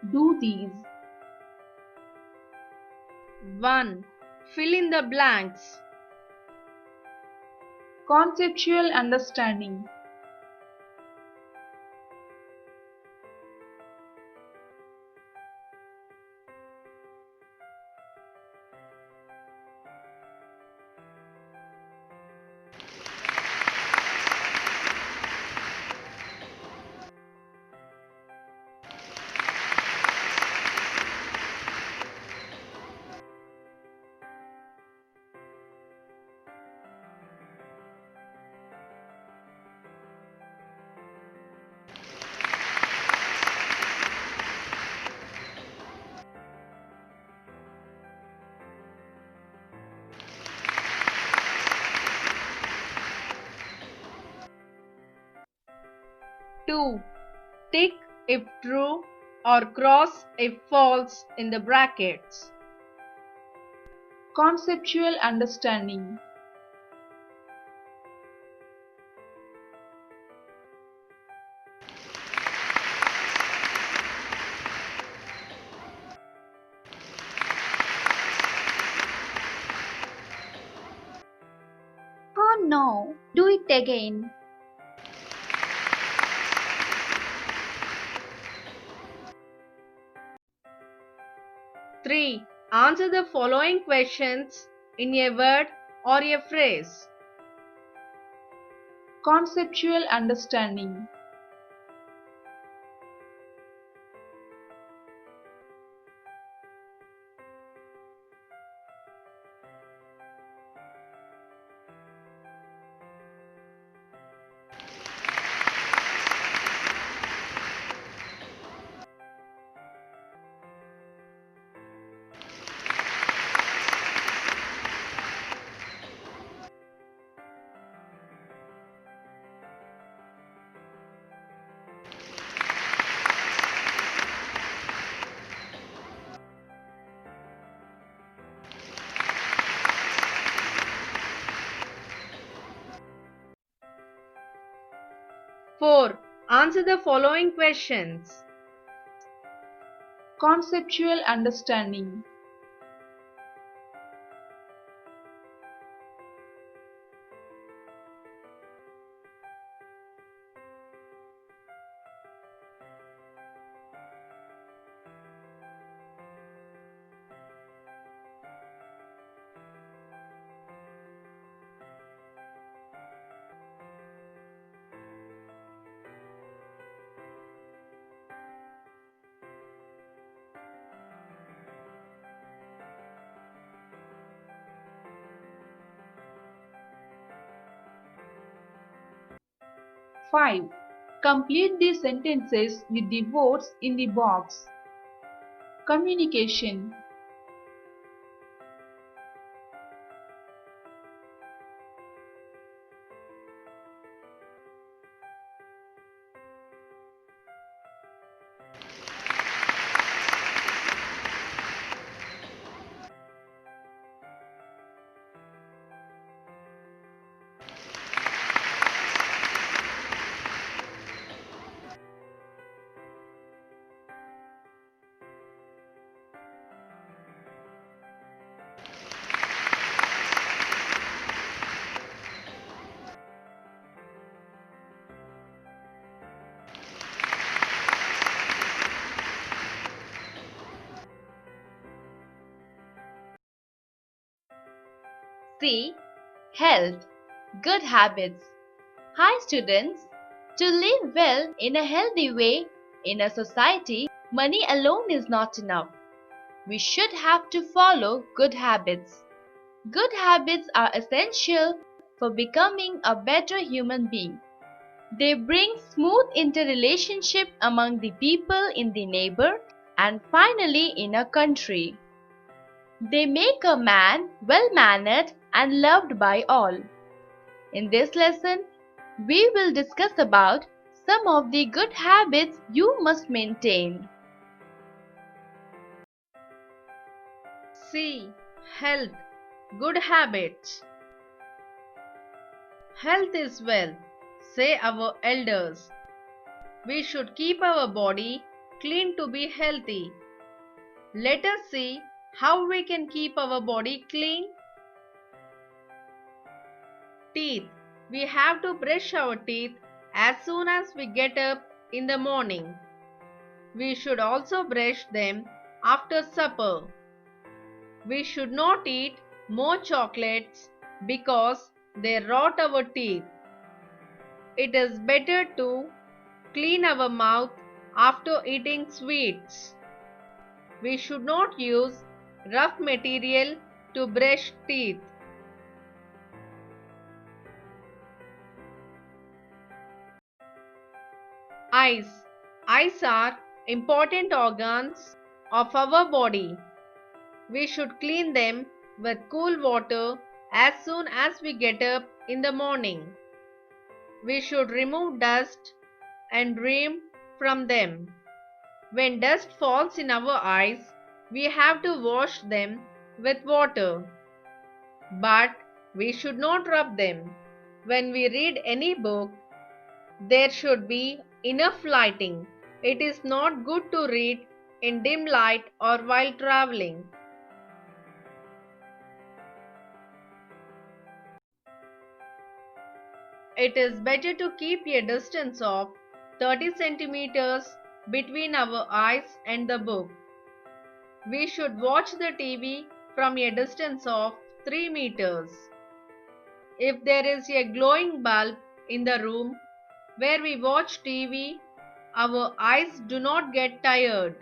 Do these. 1. Fill in the blanks. Conceptual understanding. 2. Tick if true or cross if false in the brackets. Conceptual understanding. 'Oh no, do it again.' 3. Answer the following questions in a word or a phrase. Conceptual understanding. 4. Answer the following questions. Conceptual understanding. 5. Complete the sentences with the words in the box. Communication. 'C. Health. Good habits. Hi students. To live well in a healthy way in a society, money alone is not enough. We should have to follow good habits. Good habits are essential for becoming a better human being. They bring smooth interrelationship among the people in the neighbor and finally in a country. They make a man well-mannered and loved by all. In this lesson, we will discuss about some of the good habits you must maintain. C. Health. Good habits. Health is wealth, say our elders. We should keep our body clean to be healthy. Let us see how we can keep our body clean. Teeth. We have to brush our teeth as soon as we get up in the morning. We should also brush them after supper. We should not eat more chocolates because they rot our teeth. It is better to clean our mouth after eating sweets. We should not use rough material to brush teeth. Eyes. Eyes are important organs of our body. We should clean them with cool water as soon as we get up in the morning. We should remove dust and rheum from them. When dust falls in our eyes, we have to wash them with water. But we should not rub them. When we read any book, there should be enough lighting. It is not good to read in dim light or while traveling. It is better to keep a distance of 30 centimeters between our eyes and the book. We should watch the TV from a distance of 3 meters. If there is a glowing bulb in the room where we watch TV, our eyes do not get tired.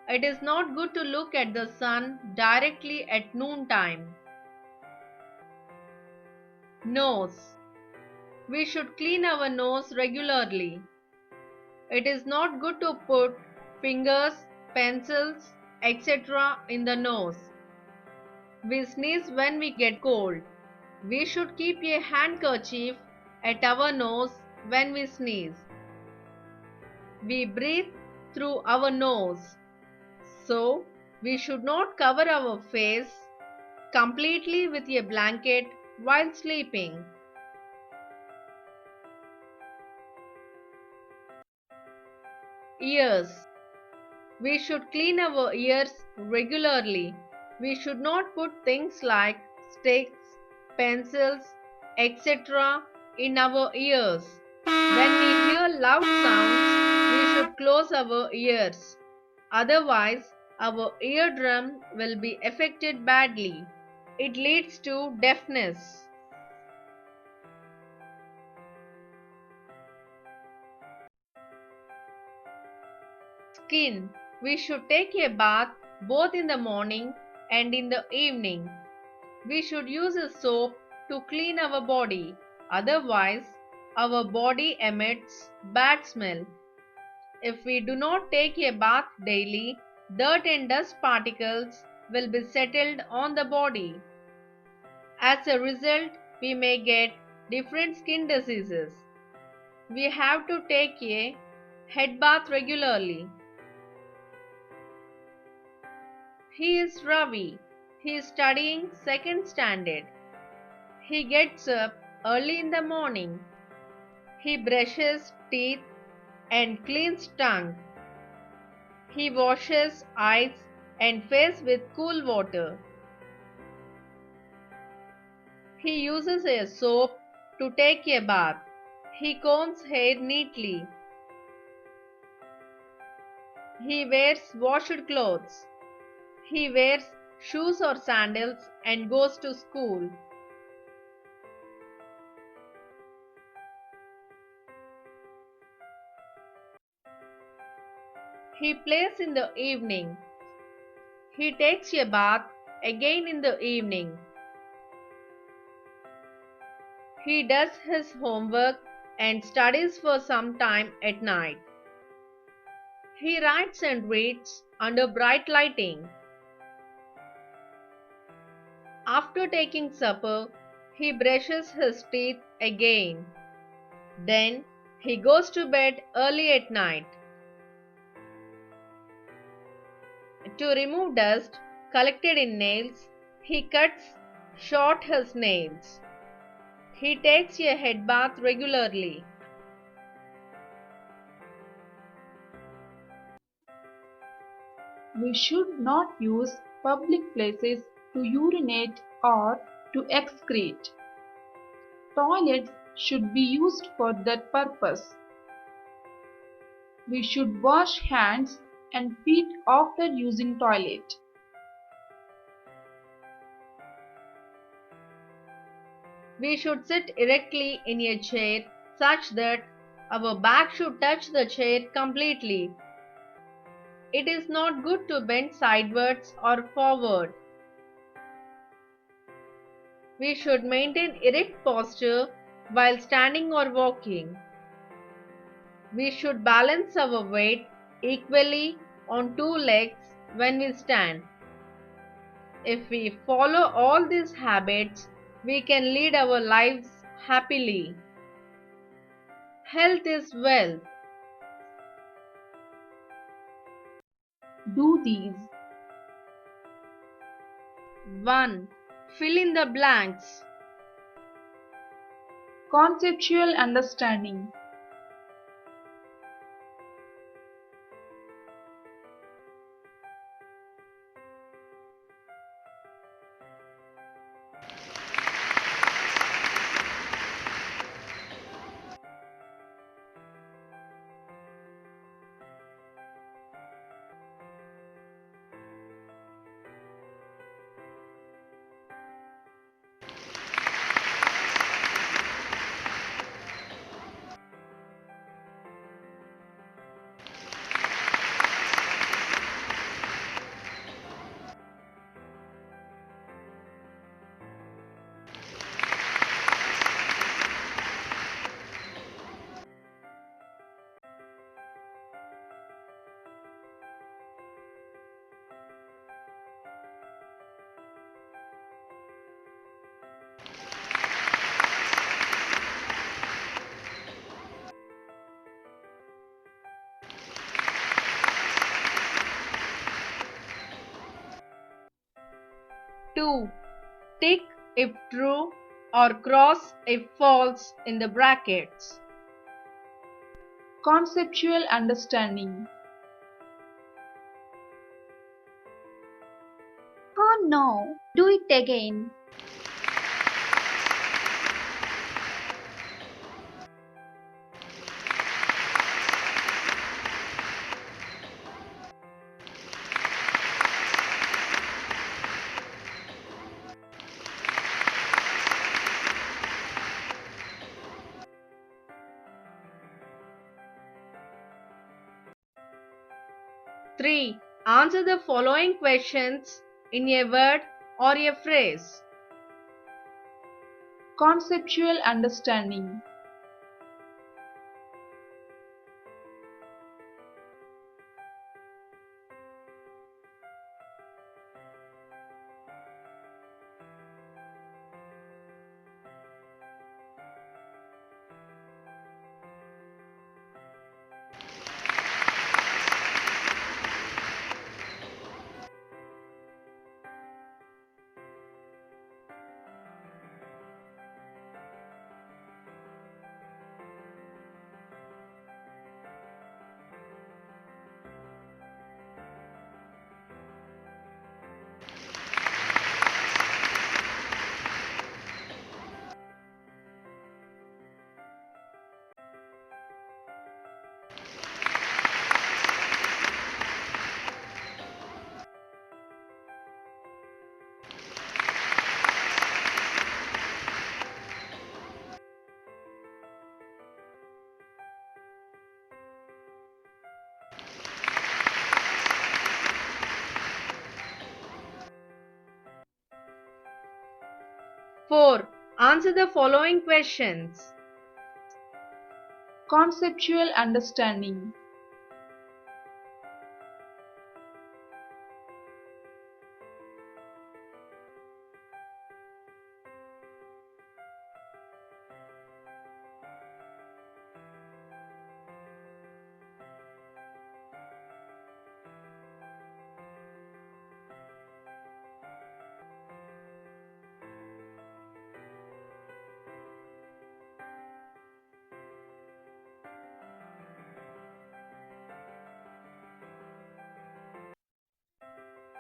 It is not good to look at the sun directly at noontime. Nose. We should clean our nose regularly. It is not good to put fingers, pencils, etc. in the nose. We sneeze when we get cold. We should keep a handkerchief at our nose when we sneeze. We breathe through our nose. So, we should not cover our face completely with a blanket while sleeping. Ears. We should clean our ears regularly. We should not put things like sticks, pencils, etc. in our ears. When we hear loud sounds, we should close our ears. Otherwise, our eardrum will be affected badly. It leads to deafness. Skin. We should take a bath both in the morning and in the evening. We should use a soap to clean our body. Otherwise, our body emits bad smell. If we do not take a bath daily, dirt and dust particles will be settled on the body. As a result, we may get different skin diseases. We have to take a head bath regularly. He is Ravi. He is studying second standard. He gets up early in the morning. He brushes teeth and cleans tongue. He washes eyes and face with cool water. He uses a soap to take a bath. He combs hair neatly. He wears washed clothes. He wears shoes or sandals and goes to school. He plays in the evening. He takes a bath again in the evening. He does his homework and studies for some time at night. He writes and reads under bright lighting. After taking supper, he brushes his teeth again. Then he goes to bed early at night. To remove dust collected in nails, he cuts short his nails. He takes a head bath regularly. We should not use public places to urinate or to excrete. Toilets should be used for that purpose. We should wash hands and feet after using toilet. We should sit erectly in a chair such that our back should touch the chair completely. It is not good to bend sidewards or forward. We should maintain erect posture while standing or walking. We should balance our weight equally on two legs when we stand. If we follow all these habits, we can lead our lives happily. Health is wealth. Do these. 1. Fill in the blanks. Conceptual understanding. Two. Tick if true or cross if false in the brackets. Conceptual understanding. Oh no, do it again. Three. Answer the following questions in a word or a phrase. Conceptual understanding. Four. Answer the following questions. Conceptual understanding.